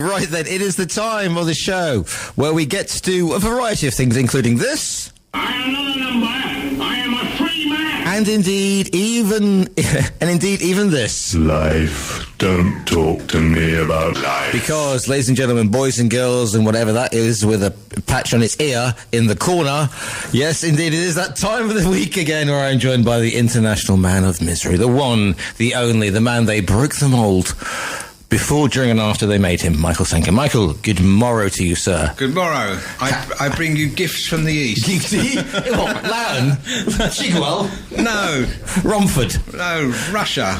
Right then, it is the time of the show where we get to do a variety of things, including this. I am not a number. I am a free man. And indeed, even this. Life. Don't talk to me about life. Because, ladies and gentlemen, boys and girls, and whatever that is with a patch on its ear in the corner, yes, indeed, it is that time of the week again where I'm joined by the international man of misery, the one, the only, the man they broke the mould before, during, and after they made him, Michael Senker. Michael, good morrow to you, sir. Good morrow. I bring you gifts from the east. What, Latin? Chigwell? No. Romford? No, Russia.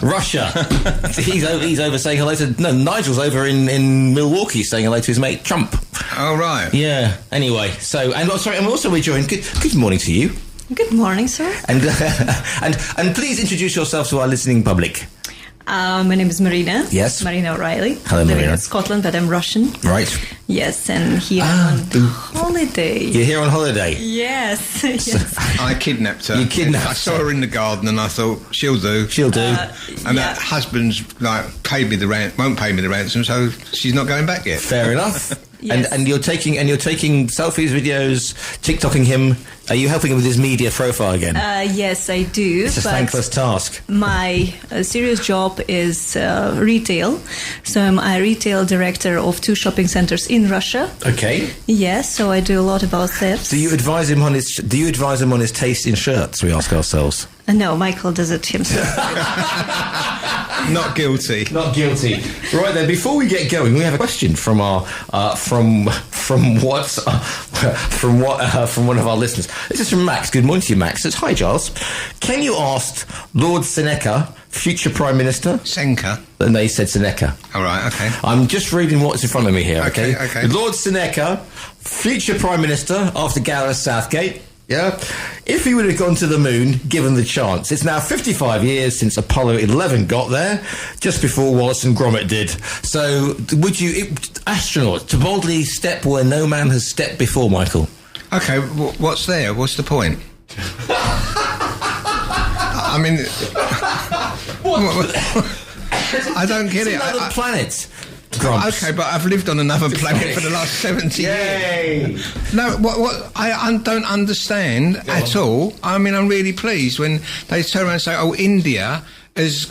He's over saying hello to... No, Nigel's over in Milwaukee saying hello to his mate Trump. Oh, right. Yeah. Anyway, so... And also we're joined... Good morning to you. Good morning, sir. And please introduce yourself to our listening public. My name is Marina. Yes. Marina O'Reilly. Hello, Living Marina. in Scotland, but I'm Russian. Right. Yes, and here on holiday. You're here on holiday? Yes. Yes. I kidnapped her. You kidnapped I saw her in the garden and I thought, she'll do. She'll do. And that husband's won't pay me the ransom, so she's not going back yet. Fair enough. Yes. And you're taking selfies, videos, TikToking him. Are you helping him with his media profile again? Yes, I do. It's a thankless task. My serious job is retail. So I'm a retail director of 2 shopping centers in Russia. Okay. Yes, so I do a lot about that. Do you advise him on his taste in shirts? We ask ourselves. No, Michael does it himself. Not guilty. Not guilty. Right then, before we get going, we have a question from our from one of our listeners. This is from Max. Good morning to you, Max. It's hi, Giles. Can you ask Lord Seneca, future Prime Minister? Senka. And they said Seneca. All right, okay. I'm just reading what's in front of me here. Okay. Okay. Lord Seneca, future Prime Minister after Gareth Southgate. Yeah, if he would have gone to the moon, given the chance. It's now 55 years since Apollo 11 got there, just before Wallace and Gromit did. So, would you, astronauts, to boldly step where no man has stepped before, Michael? Okay, what's there? What's the point? I mean... I don't get it. Another planet. Grumps. Okay, but I've lived on another planet for the last 70 years. No, what I don't understand at all. I mean, I'm really pleased when they turn around and say, "Oh, India is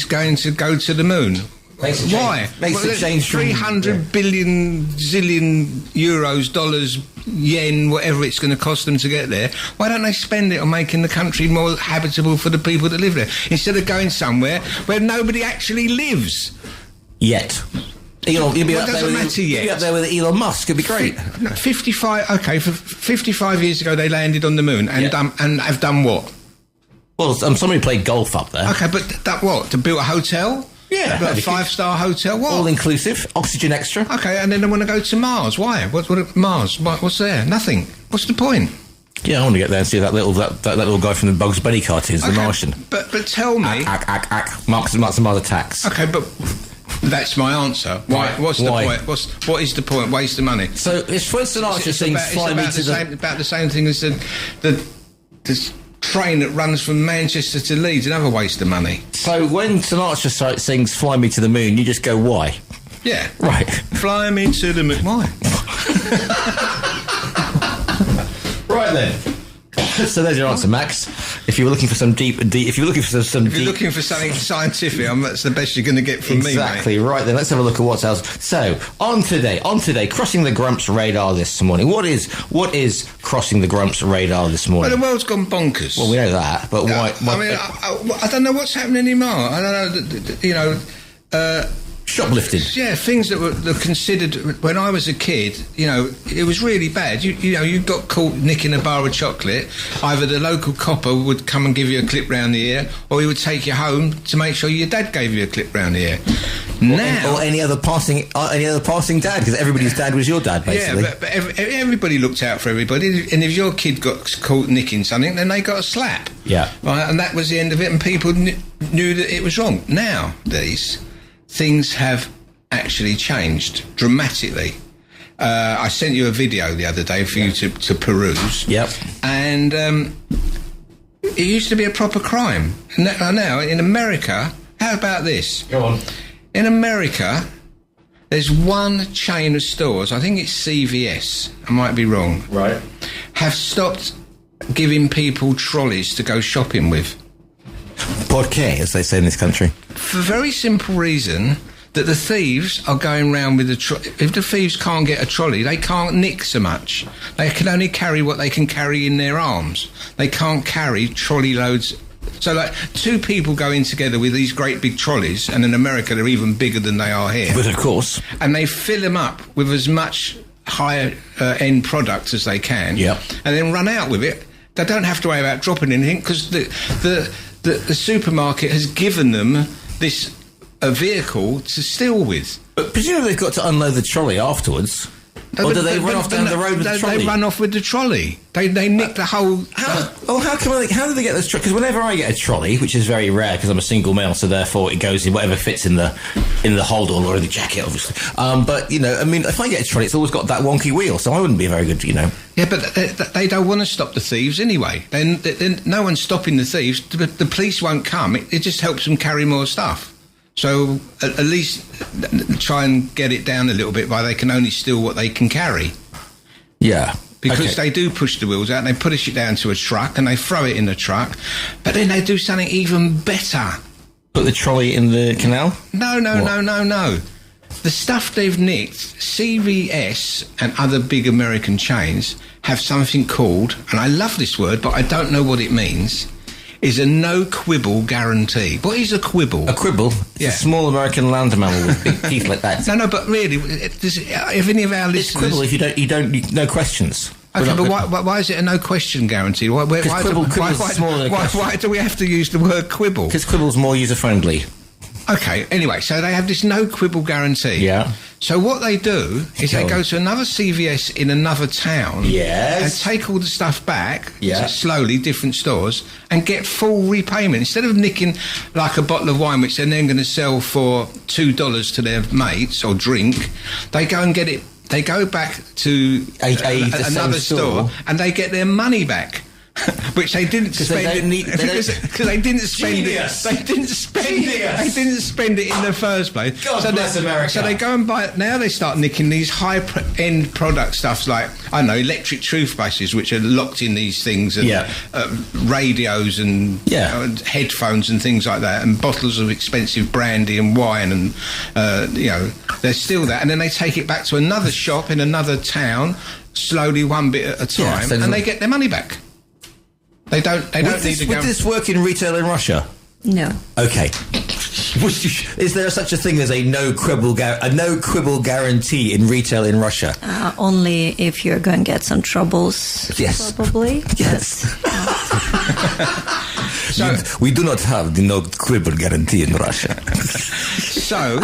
going to go to the moon." Why? Makes a change. 300 billion zillion euros, dollars, yen, whatever it's going to cost them to get there. Why don't they spend it on making the country more habitable for the people that live there, instead of going somewhere where nobody actually lives? Yet. Elon, you'll be Well, up doesn't matter yet. You'll be up there with Elon Musk. It'd be great. 55. Okay, for 55 years ago they landed on the moon and have done what? Well, somebody played golf up there. Okay, but that what? To build a hotel? Yeah, a 5-star hotel. What? All inclusive, oxygen extra. Okay, and then they want to go to Mars. Why? What Mars? What's there? Nothing. What's the point? Yeah, I want to get there and see that little guy from the Bugs Bunny cartoons, the Martian. But tell me, Marks and Mars attacks. Okay, but that's my answer. Why? What's the point? What is the point? Waste the money. So it's when Sinatra sings "Fly Me to the..." About the same thing as the train that runs from Manchester to Leeds. Another waste of money. So when Sinatra sings "Fly Me to the Moon," you just go, "Why?" Yeah. Right. Fly me to the moon. Why? Right then. So there's your answer, Max. If you were looking for some deep, if you're looking for looking for something scientific, that's the best you're going to get from me. Exactly. Right then, let's have a look at what's else. So on today, crossing the Grumps radar this morning. What is crossing the Grumps radar this morning? Well, the world's gone bonkers. Well, we know that, but why? I mean, I don't know what's happening anymore. I don't know. Shoplifting. Yeah, things that were considered when I was a kid. It was really bad. You got caught nicking a bar of chocolate. Either the local copper would come and give you a clip round the ear, or he would take you home to make sure your dad gave you a clip round the ear. Or any other passing dad, because everybody's dad was your dad, basically. Yeah, but everybody looked out for everybody, and if your kid got caught nicking something, then they got a slap. Yeah. Right, and that was the end of it, and people knew that it was wrong. Nowadays, things have actually changed dramatically. I sent you a video the other day for you to peruse. Yep. And it used to be a proper crime. Now, in America, how about this? Go on. In America, there's one chain of stores, I think it's CVS, I might be wrong, Right. have stopped giving people trolleys to go shopping with. Por qué, as they say in this country. For a very simple reason that the thieves are going round with if the thieves can't get a trolley, they can't nick so much. They can only carry what they can carry in their arms. They can't carry trolley loads. So, like, two people go in together with these great big trolleys, and in America they're even bigger than they are here. But of course. And they fill them up with as much higher end product as they can, Yep. and then run out with it. They don't have to worry about dropping anything because the supermarket has given them this a vehicle to steal with. But presumably they've got to unload the trolley afterwards. Or do they run off down the road with the trolley? They run off with the trolley. They nick the whole... How do they get this trolley? Because whenever I get a trolley, which is very rare because I'm a single male, so therefore it goes in whatever fits in the hold or in the jacket, obviously. But, you know, I mean, if I get a trolley, it's always got that wonky wheel, so I wouldn't be very good, you know. Yeah, but they don't want to stop the thieves anyway. Then no one's stopping the thieves. The police won't come. It just helps them carry more stuff. So at least try and get it down a little bit by they can only steal what they can carry. Yeah. Because they do push the wheels out and they push it down to a truck and they throw it in the truck. But then they do something even better. Put the trolley in the canal? No. The stuff they've nicked, CVS and other big American chains have something called, and I love this word, but I don't know what it means, is a no-quibble guarantee. What is a quibble? A quibble? It's a small American land mammal with big teeth like that. No, but really, if any of our listeners... It's quibble if you don't, no questions. Okay, but why is it a no-question guarantee? Why do we have to use the word quibble? Because quibble's more user-friendly. Okay, anyway, so they have this no-quibble guarantee. Yeah. So what they do is they go to another CVS in another town and take all the stuff back, slowly, different stores, and get full repayment. Instead of nicking like a bottle of wine, which they're then going to sell for $2 to their mates or drink, they go and get it. They go back to another store and they get their money back. Which they didn't spend because they didn't spend it. They didn't spend it in the first place. God bless America. So they go and buy it. Now they start nicking these high-end product stuffs like, I don't know, electric toothbrushes, which are locked in these things, and radios and headphones and things like that, and bottles of expensive brandy and wine, and they steal that, and then they take it back to another shop in another town, slowly, one bit at a time, and they get their money back. They don't need to go... Would this work in retail in Russia? No. Okay. Is there such a thing as a no quibble guarantee in retail in Russia? Only if you're going to get some troubles. Yes. Probably. Yes. So we do not have the no quibble guarantee in Russia. So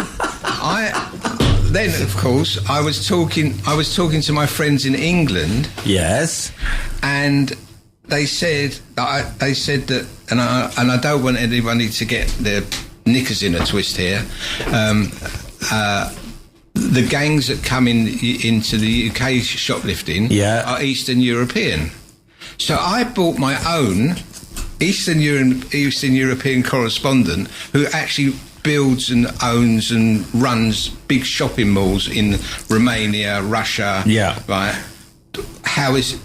then, of course, I was talking to my friends in England. Yes. And they said that, and I don't want anybody to get their knickers in a twist here. The gangs that come into the UK shoplifting are Eastern European. So I bought my own Eastern European correspondent who actually builds and owns and runs big shopping malls in Romania, Russia. Yeah. Right. How is...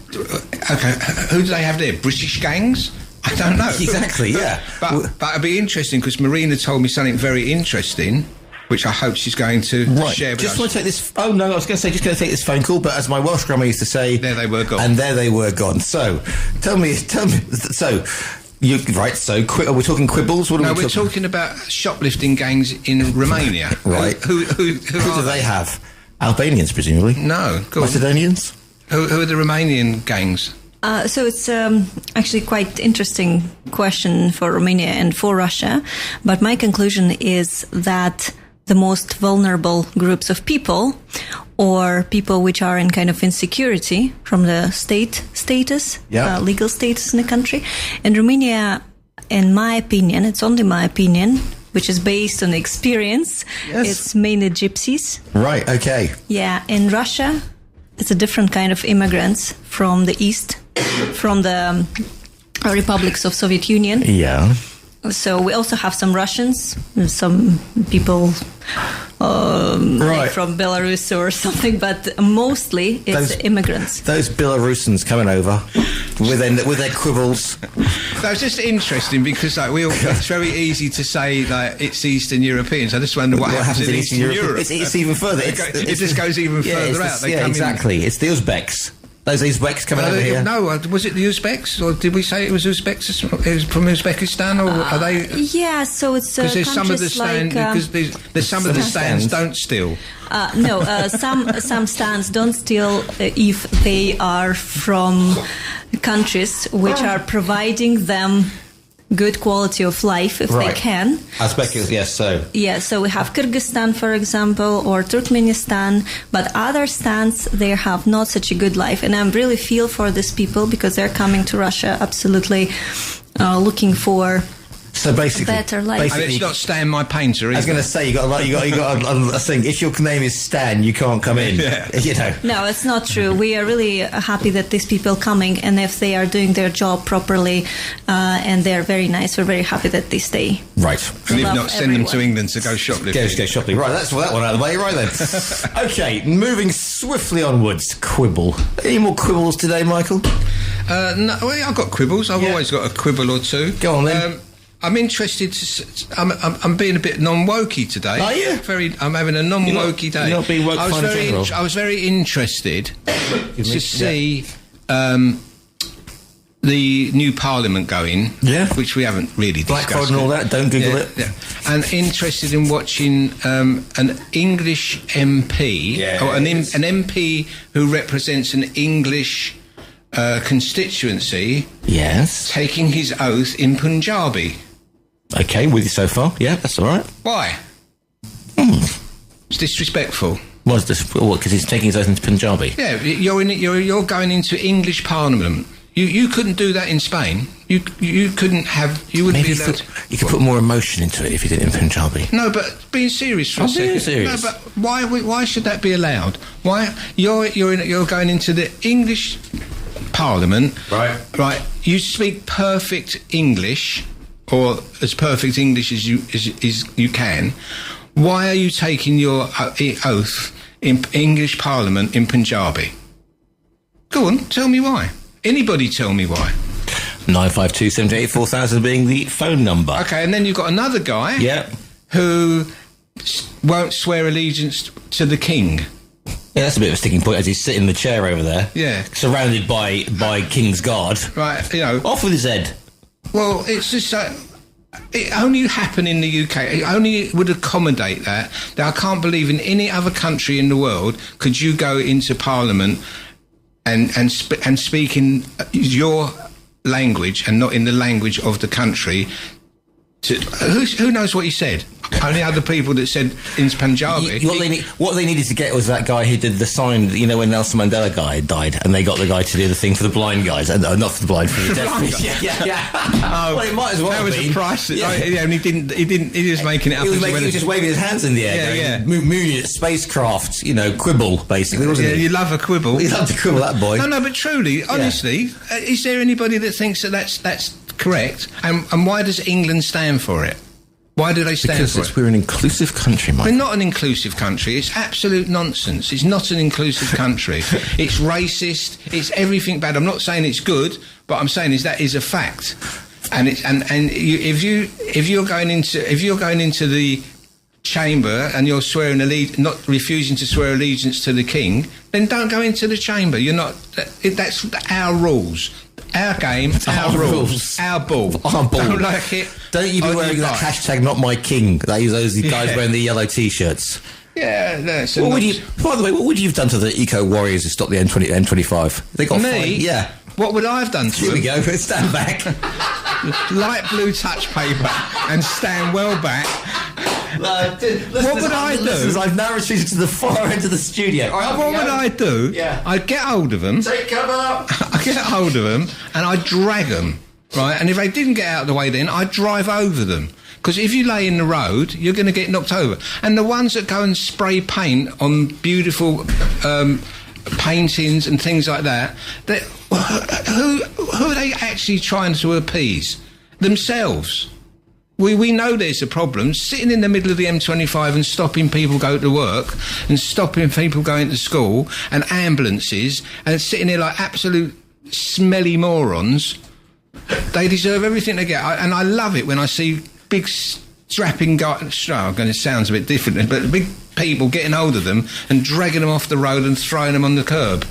Okay, who do they have there? British gangs? I don't know. Exactly, yeah. But it'd be interesting because Marina told me something very interesting, which I hope she's going to share with us. Just want to take this... Oh, no, I was going to say, just going to take this phone call, but as my Welsh grandma used to say... There they were gone. And there they were gone. So, tell me... So... are we talking quibbles? We're talking about shoplifting gangs in Romania. Right. Who do they have? Albanians, presumably? No. Go Macedonians? Who are the Romanian gangs? So it's actually quite interesting question for Romania and for Russia. But my conclusion is that the most vulnerable groups of people, or people which are in kind of insecurity from the state status, legal status in the country, in Romania, in my opinion, it's only my opinion, which is based on experience, it's mainly gypsies. Right, okay. Yeah, in Russia... It's a different kind of immigrants from the East, from the republics of Soviet Union. Yeah. So we also have some Russians, some people like from Belarus or something, but mostly it's immigrants. Those Belarusians coming over with their quibbles. That was just interesting because it's very easy to say it's Eastern Europeans. I just wonder what happens in Eastern Europe. It's even further. It just goes even further out. Exactly. It's the Uzbeks. Those Uzbeks coming over here. No, was it the Uzbeks, or did we say it was Uzbeks? It was from Uzbekistan, or are they? Yeah, so it's because there's some of the stands there's some of the stands don't steal. No, some stands don't steal if they are from countries which are providing them good quality of life if they can. Uzbekistan, yes, so. Yeah, so we have Kyrgyzstan, for example, or Turkmenistan, but other stands, they have not such a good life. And I really feel for these people because they're coming to Russia absolutely looking for better life. And it's not Stan, my painter, either. I was going to say, you got a thing. If your name is Stan, you can't come in. You know. No, it's not true. We are really happy that these people are coming, and if they are doing their job properly and they're very nice, we're very happy that they stay. Right. And if not, send them to England to go shoplifting. Go shoplifting. Right, that's that one out of the way. Right then. Okay, moving swiftly onwards. Quibble. Any more quibbles today, Michael? No, I've got quibbles. I've always got a quibble or two. Go on then. I'm interested to. I'm being a bit non-wokey today. Are you? I'm having a non-wokey day. You're not being woke. I was very interested to see the new Parliament going. Which we haven't really discussed. Blackford and all that. Don't Google it. Yeah. And interested in watching an English MP or an MP who represents an English constituency. Yes. Taking his oath in Punjabi. Okay, with you so far. Yeah, that's all right. Why? It's disrespectful. What's this? What? Because he's taking his oath into Punjabi. Yeah, you're going into English Parliament. You couldn't do that in Spain. You couldn't have. You wouldn't be allowed. You could put more emotion into it if you did it in Punjabi. No, but being serious for a second. Being serious. No, but why should that be allowed? Why you're going into the English Parliament? Right. You speak perfect English, or as perfect English as you can. Why are you taking your oath in English Parliament in Punjabi? Go on, tell me why. Anybody tell me why. 952 788 4000 being the phone number. Okay, and then you've got another guy. Who won't swear allegiance to the king. Yeah, that's a bit of a sticking point as he's sitting in the chair over there. Yeah. Surrounded by King's Guard. Right, Off with his head. Well, it's just it only happened in the UK. It only would accommodate that. Now, I can't believe in any other country in the world could you go into Parliament and speak in your language and not in the language of the country. Who knows what he said? Only other people that said in Punjabi. What they needed to get was that guy who did the sign, when Nelson Mandela guy died, and they got the guy to do the thing for the blind guys, and not for the blind, for the deaf. Yeah. Well, it might as well. That was the price. And he didn't. He was making it up. He was just waving his hands in the air. Mooning at spacecraft. Quibble basically, wasn't he? You love a quibble. You love to quibble, that boy. No, but truly, honestly, is there anybody that thinks that that's correct? And why does England stand for it? Why do they stand for it? Because we're an inclusive country, Mike. We're not an inclusive country. It's absolute nonsense. It's not an inclusive country. It's racist. It's everything bad. I'm not saying it's good, but I'm saying that is a fact. And if you're going into the chamber and you're not refusing to swear allegiance to the king, then don't go into the chamber. You're not. That's our rules. Our game, our rules, our ball. Don't like it. Don't you be wearing that hashtag not my king. Those guys wearing the yellow t-shirts. Yeah, that's by the way, what would you have done to the eco warriors who stopped the M25? They got fined. Yeah. What would I have done to them? Here we go. Stand back. Light blue touch paper and stand well back. What would I do? I've now retreated to the far end of the studio. What would I do? Yeah. I'd get hold of them. Take cover. I'd get hold of them and I'd drag them. Right? And if they didn't get out of the way then, I'd drive over them. Because if you lay in the road, you're going to get knocked over. And the ones that go and spray paint on beautiful paintings and things like that, who are they actually trying to appease? Themselves. We know there's a problem. Sitting in the middle of the M25 and stopping people go to work and stopping people going to school and ambulances and sitting there like absolute smelly morons. They deserve everything they get. And I love it when I see big strapping guys, I'm going to sound a bit different, but big people getting hold of them and dragging them off the road and throwing them on the curb.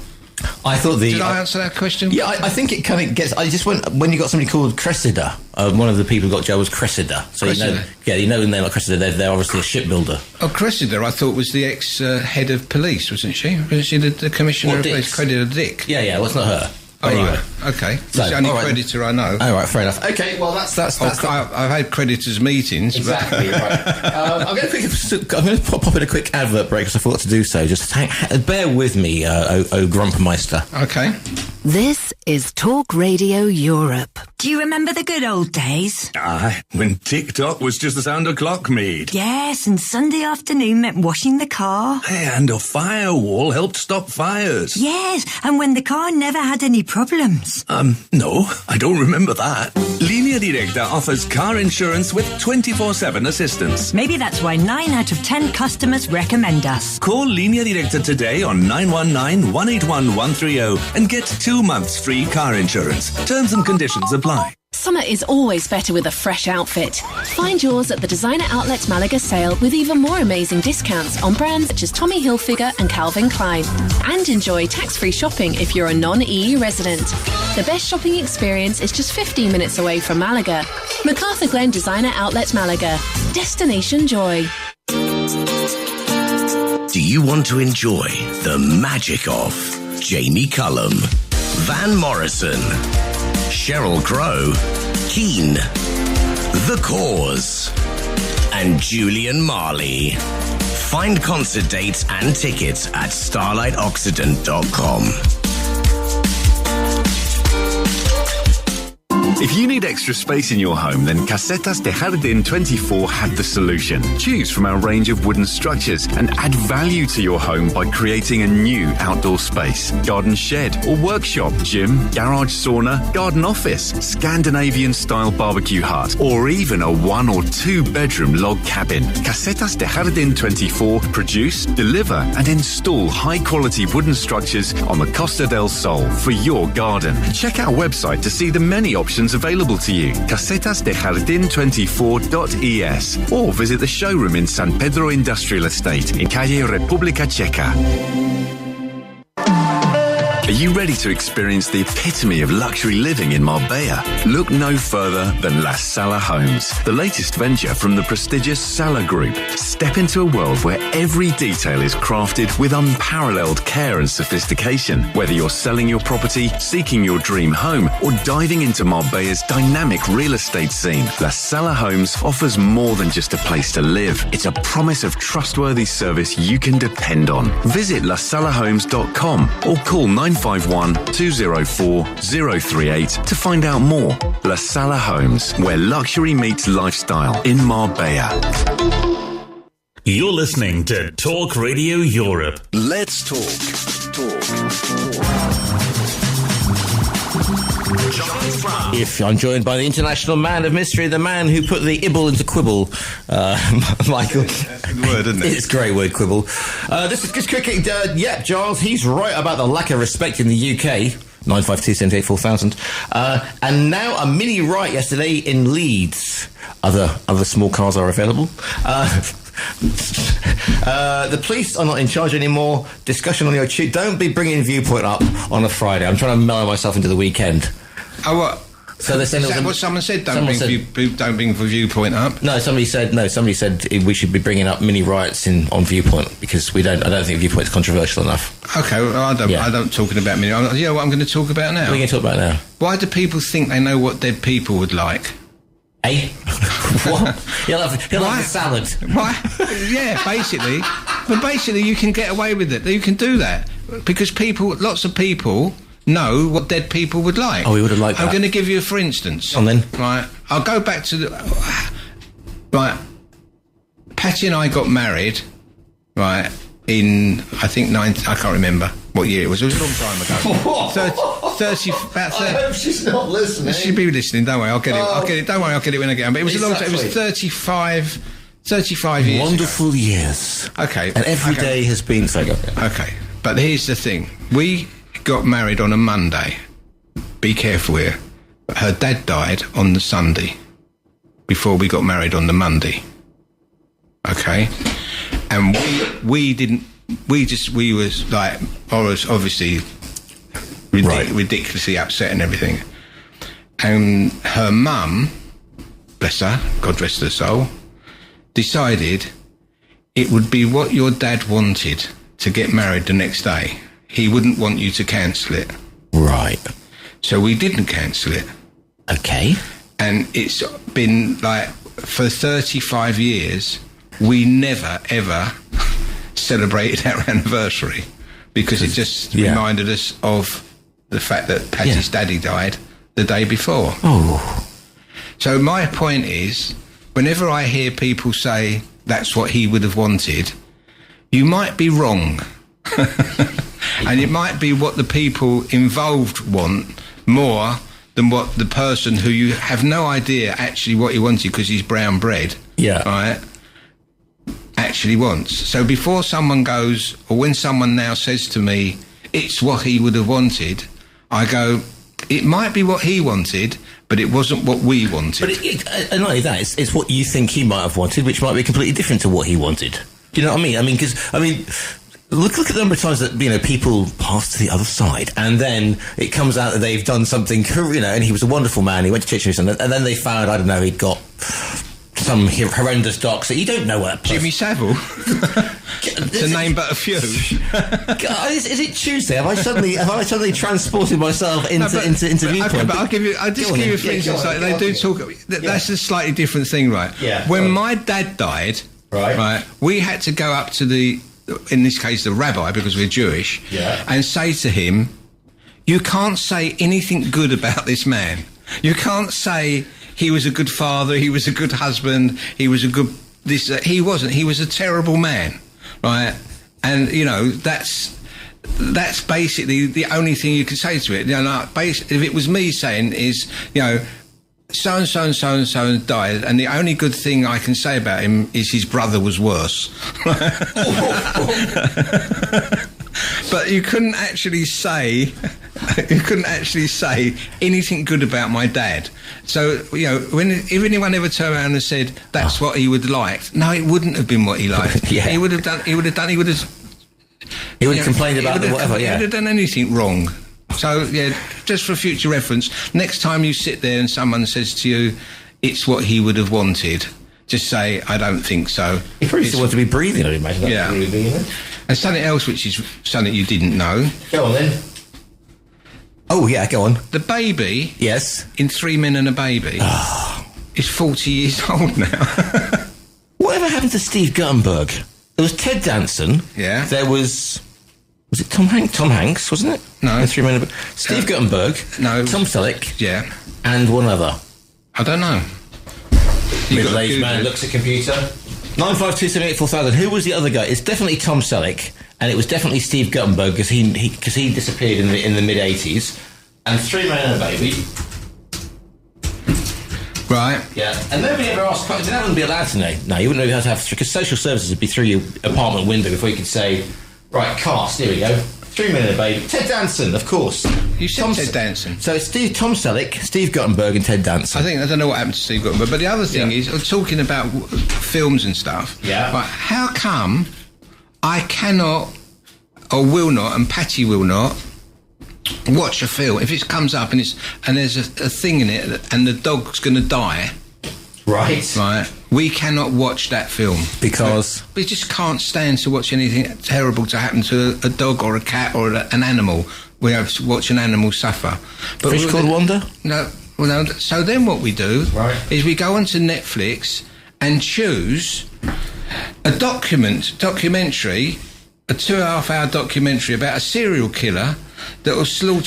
I thought Did I answer that question? Yeah, I think it kind of gets. I just went when you got somebody called Cressida. One of the people who got jailed was Cressida. So Cressida. you know, when they're like Cressida, they're obviously a shipbuilder. Oh, Cressida, I thought was the ex-head of police, wasn't she? Wasn't she the commissioner of police? Cressida Dick. Yeah, well, it's not her. Oh, anyway. right. Okay. So, it's the only creditor I know. Oh, right, fair enough. Okay, well, that's I've had creditors' meetings. Exactly, right. I'm going to pop in a quick advert break because I forgot to do so. Just bear with me, Grumpmeister. Okay. This is Talk Radio Europe. Do you remember the good old days? Aye, when TikTok was just the sound a clock made. Yes, and Sunday afternoon meant washing the car. And a firewall helped stop fires. Yes, and when the car never had any problems. No, I don't remember that. Linea Directa offers car insurance with 24/7 assistance. Maybe that's why 9 out of 10 customers recommend us. Call Linea Directa today on 919-181-130 and get 2 months free car insurance. Terms and conditions apply. Summer is always better with a fresh outfit. Find yours at the Designer Outlet Malaga sale with even more amazing discounts on brands such as Tommy Hilfiger and Calvin Klein. And enjoy tax-free shopping if you're a non-EU resident. The best shopping experience is just 15 minutes away from Malaga. MacArthur Glen Designer Outlet Malaga. Destination Joy. Do you want to enjoy the magic of Jamie Cullum, Van Morrison, Sheryl Crow, Keane, The Cause, and Julian Marley? Find concert dates and tickets at starlightoccident.com. If you need extra space in your home, then Casetas de Jardín 24 have the solution. Choose from our range of wooden structures and add value to your home by creating a new outdoor space, garden shed or workshop, gym, garage sauna, garden office, Scandinavian-style barbecue hut, or even a 1 or 2 bedroom log cabin. Casetas de Jardín 24 produce, deliver and install high-quality wooden structures on the Costa del Sol for your garden. Check our website to see the many options available to you. casetasdejardin24.es or visit the showroom in San Pedro Industrial Estate in Calle República Checa. Are you ready to experience the epitome of luxury living in Marbella? Look no further than La Sala Homes, the latest venture from the prestigious Sala Group. Step into a world where every detail is crafted with unparalleled care and sophistication. Whether you're selling your property, seeking your dream home, or diving into Marbella's dynamic real estate scene, La Sala Homes offers more than just a place to live. It's a promise of trustworthy service you can depend on. Visit lasalahomes.com or call 951-204-038 to find out more. La Sala Homes, where luxury meets lifestyle in Marbella. You're listening to Talk Radio Europe. Let's talk. If I'm joined by the international man of mystery, the man who put the ibble into quibble, Michael. Good word, isn't it? It's a great word, quibble. This is cricket. Yeah, Giles, he's right about the lack of respect in the UK. 952784000. And now a mini riot yesterday in Leeds. Other small cars are available. The police are not in charge anymore. Discussion on your tube. Don't be bringing Viewpoint up on a Friday. I'm trying to mellow myself into the weekend. Oh, what? So they're saying is that what someone said? Don't bring the Viewpoint up. No, somebody said we should be bringing up mini riots on Viewpoint because I don't think Viewpoint's controversial enough. Okay, well, I don't talking about mini. You know what I'm going to talk about now? What are you going to talk about now? Why do people think they know what dead people would like? Eh? What? He'll have a salad. Why? Yeah, basically. But basically, you can get away with it. You can do that because lots of people know what dead people would like. Oh, we would have liked that. I'm going to give you for instance. And then? Right, I'll go back to right, Patty and I got married, right, in, I think, I can't remember, what year it was. It was a long time ago. 30, about 30. I hope she's not listening. She'll be listening. Don't worry, I'll get it. I'll get it. Don't worry, I'll get it when I get home. But it was a long time. It was Exactly. 35 years. Wonderful years. Okay. And every day has been so good. Okay, but here's the thing. We got married on a Monday. Be careful here. Her dad died on the Sunday before we got married on the Monday. Okay? And we was like, I was obviously ridiculously upset and everything. And her mum, bless her, God rest her soul, decided it would be what your dad wanted to get married the next day. He wouldn't want you to cancel it. Right. So we didn't cancel it. Okay. And it's been like, for 35 years, we never, ever celebrated our anniversary because it just reminded us of the fact that Patty's daddy died the day before. Oh. So my point is, whenever I hear people say that's what he would have wanted, you might be wrong. And it might be what the people involved want more than what the person who you have no idea actually what he wanted because he's brown bread. Yeah. Right? Actually wants. So before someone goes, or when someone now says to me, it's what he would have wanted, I go, it might be what he wanted, but it wasn't what we wanted. But and not only that, it's what you think he might have wanted, which might be completely different to what he wanted. Do you know what I mean? Look at the number of times that, people pass to the other side, and then it comes out that they've done something, and he was a wonderful man, he went to church with his son, and then they found, I don't know, he'd got some horrendous doc, so you don't know what that person... Jimmy Savile? To name but a few. God, is it Tuesday? Have I suddenly transported myself into viewpoint? Okay, but I'll give you for instance, they do talk... That's a slightly different thing, right? Yeah. When my dad died, right, we had to go up to in this case, the rabbi, because we're Jewish, and say to him, you can't say anything good about this man. You can't say he was a good father, he was a good husband, he was a good... he wasn't. He was a terrible man, right? And, that's basically the only thing you can say to it. If it was me saying is, so-and-so and so-and-so died, and the only good thing I can say about him is his brother was worse. But you couldn't actually say anything good about my dad. So, if anyone ever turned around and said that's what he would have liked, no, it wouldn't have been what he liked. He would have complained about whatever, He would have done anything wrong. So, just for future reference, next time you sit there and someone says to you, it's what he would have wanted, just say, I don't think so. He probably still wants to be breathing, I'd imagine. Yeah. And something else, which is something you didn't know. Go on, then. Oh, yeah, go on. The baby... Yes. In 3 Men and a Baby... is 40 years old now. Whatever happened to Steve Guttenberg? There was Ted Danson. Yeah. There was... Was it Tom Hanks? Tom Hanks, wasn't it? No. Steve Guttenberg. No. Tom Selleck. Yeah. And one other. I don't know. Middle-aged man, looks at computer. 952784000. Who was the other guy? It's definitely Tom Selleck, and it was definitely Steve Guttenberg because he disappeared in the mid-80s. And 3 Men and a Baby. Right. Yeah. And nobody ever asked... That wouldn't be allowed to know. No, you wouldn't know how to have... Because social services would be through your apartment window before you could say... Right, cast, here we go. 3 Men and a Baby. Ted Danson, of course. You said Ted Danson. So it's Tom Selleck, Steve Guttenberg and Ted Danson. I don't know what happened to Steve Guttenberg, but the other thing is, talking about films and stuff, right, how come I cannot, or will not, and Patty will not, watch a film, if it comes up and there's a thing in it and the dog's going to die... Right. We cannot watch that film. Because? We just can't stand to watch anything terrible to happen to a dog or a cat or an animal. We have to watch an animal suffer. But Fish Called Wanda? No. So then what we do is we go onto Netflix and choose a documentary, a 2.5-hour documentary about a serial killer that will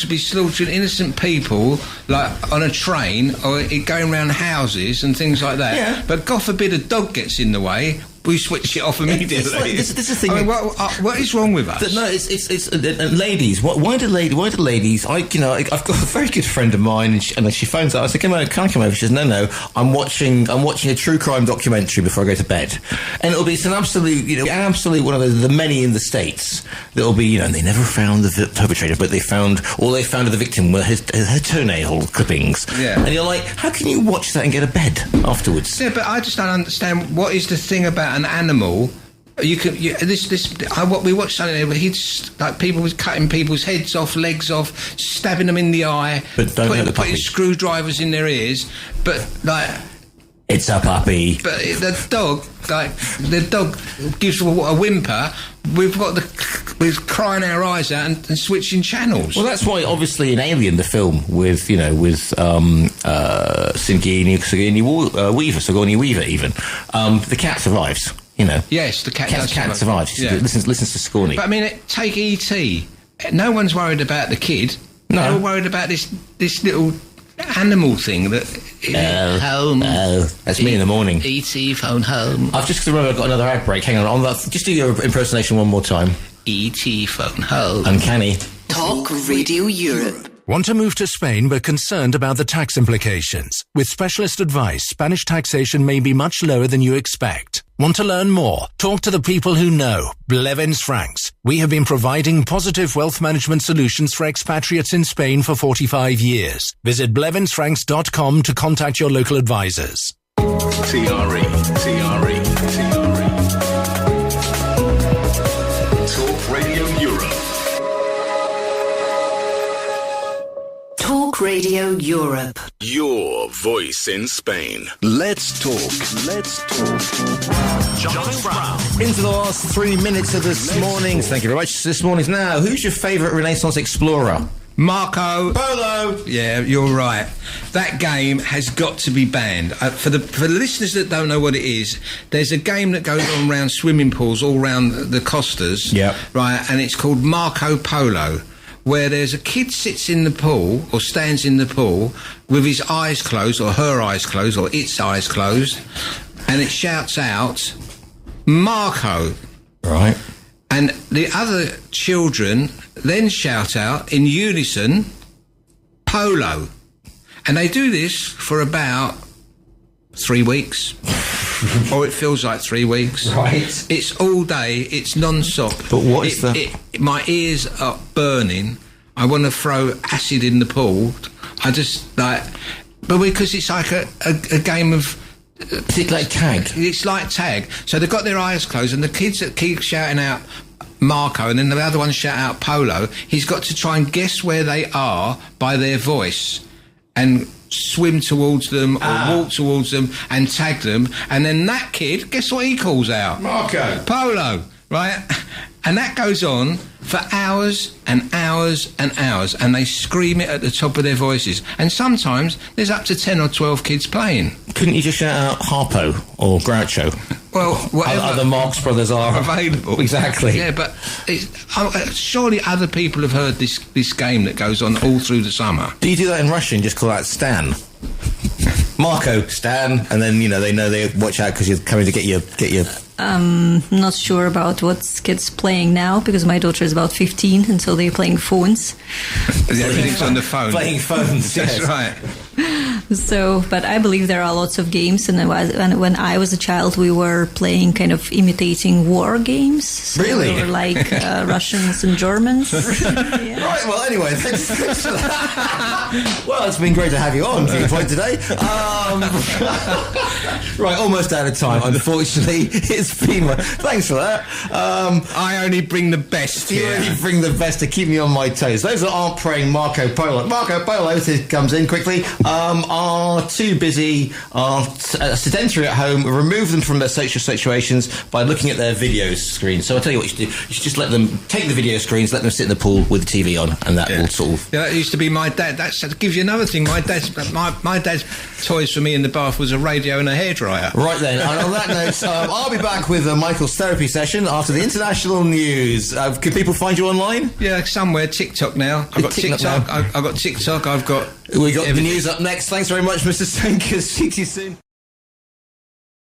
be slaughtering innocent people, like on a train or going around houses and things like that. Yeah. But God forbid a dog gets in the way, we switch it off immediately. This is the thing. I mean, what is wrong with us? No, it's ladies. Why do ladies? I've got a very good friend of mine, and she phones up. I said, can I come over? She says, no. I'm watching a true crime documentary before I go to bed, and it'll be some absolute one of the many in the States that'll be, and they never found the perpetrator, but they found the victim with her toenail clippings. Yeah. And you're like, how can you watch that and get to bed afterwards? Yeah, but I just don't understand what is the thing about an animal. What we watched something there where people was cutting people's heads off, legs off, stabbing them in the eye, but putting screwdrivers in their ears, but like. It's a puppy. But the dog gives a whimper. We're crying our eyes out and switching channels. Well, that's why, obviously, in Alien, the film with Sigourney Weaver, even the cat survives. Yes, the cat survives. Yeah. Listens to Sigourney. But I mean, take E.T. No one's worried about the kid. No, they're all worried about this little animal thing that home. That's me in the morning. E.T. phone home. I've just remembered I've got another ad break. Hang on, just do your impersonation one more time. E.T. phone home. Uncanny. Talk Radio Europe. Want to move to Spain but concerned about the tax implications? With specialist advice, Spanish taxation may be much lower than you expect. Want to learn more? Talk to the people who know. Blevins Franks. We have been providing positive wealth management solutions for expatriates in Spain for 45 years. Visit blevinsfranks.com to contact your local advisors. TRE. Talk Radio Europe. Talk Radio Europe. Your voice in Spain. Let's talk. John Brown. Into the last 3 minutes of this morning's. Thank you very much. This morning's now. Who's your favourite Renaissance explorer? Marco Polo. Yeah, you're right. That game has got to be banned. For the listeners that don't know what it is, there's a game that goes on around swimming pools all around the Costas. Yeah. Right, and it's called Marco Polo, where there's a kid sits in the pool or stands in the pool with his eyes closed or her eyes closed or its eyes closed, and it shouts out Marco. Right. And the other children then shout out in unison Polo. And they do this for about 3 weeks. Or it feels like 3 weeks. Right. It's all day. It's non-stop. But what is my ears are burning. I want to throw acid in the pool. I just but because it's like a game of. Is it like tag? It's like tag. So they've got their eyes closed, and the kids that keep shouting out Marco, and then the other ones shout out Polo. He's got to try and guess where they are by their voice, and swim towards them or walk towards them and tag them, and then that kid, guess what he calls out? Marco. Polo, right? And that goes on for hours and hours and hours, and they scream it at the top of their voices. And sometimes there's up to 10 or 12 kids playing. Couldn't you just shout out Harpo or Groucho? Well, whatever other Marx Brothers are available. Exactly. Yeah, but surely other people have heard this game that goes on all through the summer. Do you do that in Russian? Just call out Stan. Marco, Stan, and then they watch out because you're coming to get your. Not sure about what kids playing now because my daughter is about 15 and so they're playing phones. Everything's on the phone. Playing phones, That's yes. right. So, but I believe there are lots of games, and when I was a child, we were playing kind of imitating war games. So Really? we were like Russians and Germans. Yeah. Right, well, anyway, thanks for that. Well, it's been great to have you on, to your point today. Right, almost out of time, unfortunately. It's been... Thanks for that. I only bring the best You here. really bring the best to keep me on my toes. Those that aren't praying Marco Polo, comes in quickly, are too busy, are sedentary at home, remove them from their social situations by looking at their video screens. So I'll tell you what you should do. You should just let them take the video screens, let them sit in the pool with the TV on, and that will sort of... Yeah, that used to be my dad. That gives you another thing. My dad's toys for me in the bath was a radio and a hairdryer. Right then, and on that note, I'll be back with Michael's therapy session after the international news. Can people find you online? Yeah, somewhere. TikTok now. I've got TikTok. I've got TikTok. I've got... We got the news up next. Thanks very much, Mr. Sankers. See you soon.